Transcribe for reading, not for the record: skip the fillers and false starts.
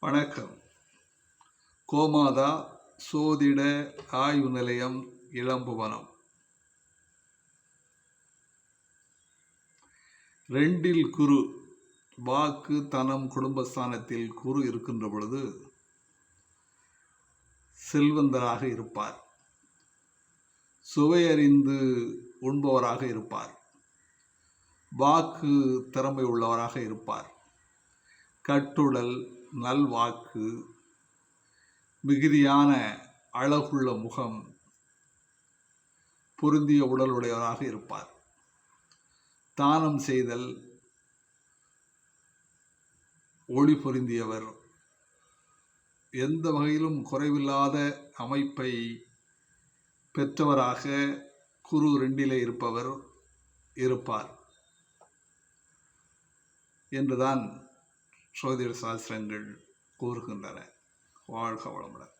வணக்கம். கோமாதா சோதிட ஆய்வு நிலையம், இளம்புவனம். 2 குரு, வாக்கு, தனம், குடும்பஸ்தானத்தில் குரு இருக்கின்ற பொழுது செல்வந்தராக இருப்பார், சுவையறிந்து உண்பவராக இருப்பார், வாக்கு திறமை உள்ளவராக இருப்பார், கட்டுடல், நல்வாக்கு, மிகுதியான அழகுள்ள முகம், பொருந்திய உடலுடையவராக இருப்பார். தானம் செய்தல், ஒளி பொருந்தியவர், எந்த வகையிலும் குறைவில்லாத அமைப்பை பெற்றவராக குரு 2 இருப்பவர் இருப்பார் என்றுதான் சோதிட சாஸ்திரங்கள் கூறுகின்றன. வாழ்க வளமுடன்.